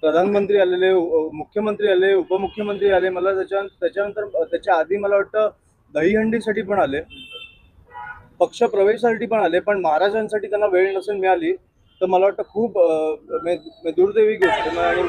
प्रधानमंत्री आलेले, मुख्यमंत्री आले, उपमुख्यमंत्री आले. मला त्याच्यानंतर त्याच्या आधी मला वाटतं दहीहंडीसाठी पण आले, पक्ष प्रवेशासाठी पण आले, पण महाराजांसाठी त्यांना वेळ नसेल मिळाली तर मला वाटतं खूप दुर्दैवी गोष्ट आहे.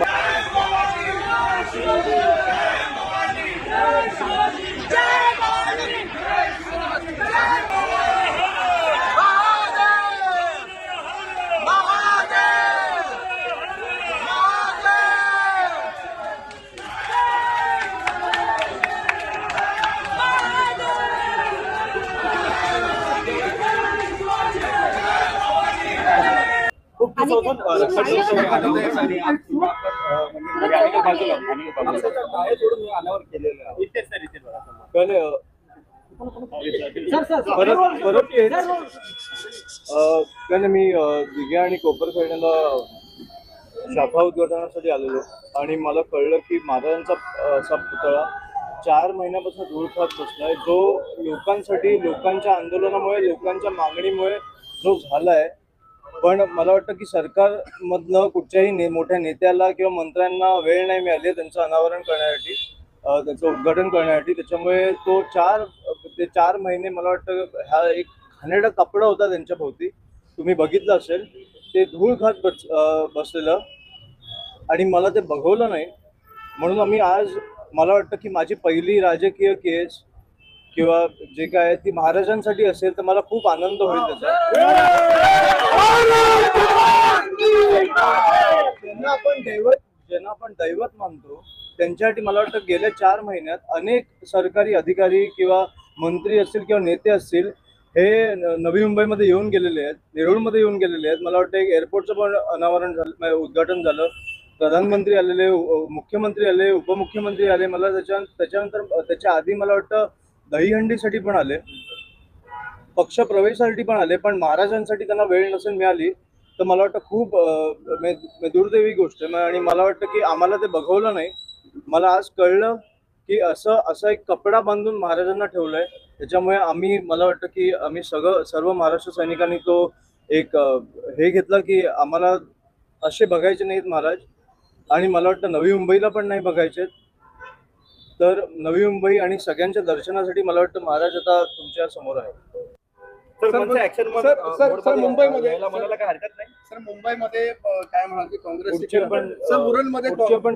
आणि मी दिघे आणि कोपरखैरण्याला शाखा उद्घाटनासाठी आलेलो आणि मला कळलं की महाराजांचा असा पुतळा 4 महिन्यापासून धूळ खात बसलाय, जो लोकांसाठी, लोकांच्या आंदोलनामुळे, लोकांच्या मागणीमुळे जो झालाय. पण मला वाटतं की सरकारमधनं कुठच्याही मोठ्या नेत्याला किंवा मंत्र्यांना वेळ नाही मिळाली त्यांचं अनावरण करण्यासाठी, त्याचं उद्घाटन करण्यासाठी. त्याच्यामुळे ते 4 महिने मला वाटतं हा एक घाणेरडा कपडा होता त्यांच्या भोवती, तुम्ही बघितलं असेल, ते धूळ खात बसलेलं आणि मला ते बघवलं नाही. म्हणून आम्ही आज, मला वाटतं की माझी पहिली राजकीय केस किंवा जे काय ती महाराजांसाठी असेल तर मला खूप आनंद होईल त्याचा. ज्यांना आपण दैवत मानतो त्यांच्यासाठी मला वाटतं गेल्या 4 महिन्यात अनेक सरकारी अधिकारी किंवा मंत्री असतील किंवा नेते असतील, हे नवी मुंबईमध्ये येऊन गेलेले आहेत, नेरूळमध्ये येऊन गेलेले आहेत. मला वाटतं एक एअरपोर्टचं पण अनावरण झालं, उद्घाटन झालं, प्रधानमंत्री आलेले, मुख्यमंत्री आले, उपमुख्यमंत्री आले. मला त्याच्यानंतर त्याच्या आधी मला वाटतं दहीहंडीसाठी पण आले, पक्ष प्रवेशासाठी पण आले, पण महाराजांसाठी त्यांना वेळ नसेल मिळाली तर मला वाटतं खूप दुर्दैवी गोष्ट आहे. आणि मला वाटतं की आम्हाला ते बघवलं नाही. मला आज कळलं की असं एक कपडा बांधून महाराजांना ठेवलंय. त्याच्यामुळे मला वाटतं की आम्ही सर्व महाराष्ट्र सैनिकांनी तो एक हे घेतला की आम्हाला असे बघायचे नाहीत महाराज. आणि मला वाटतं नवी मुंबईला पण नाही बघायचे. तर नवी मुंबई आणि सगळ्यांच्या दर्शनासाठी मला वाटतं महाराज आता तुमच्या समोर आहे. सर मुंबईमध्ये म्हणायला काय हरकत नाही. सर मुंबईमध्ये काय म्हणाल की काँग्रेसचे पण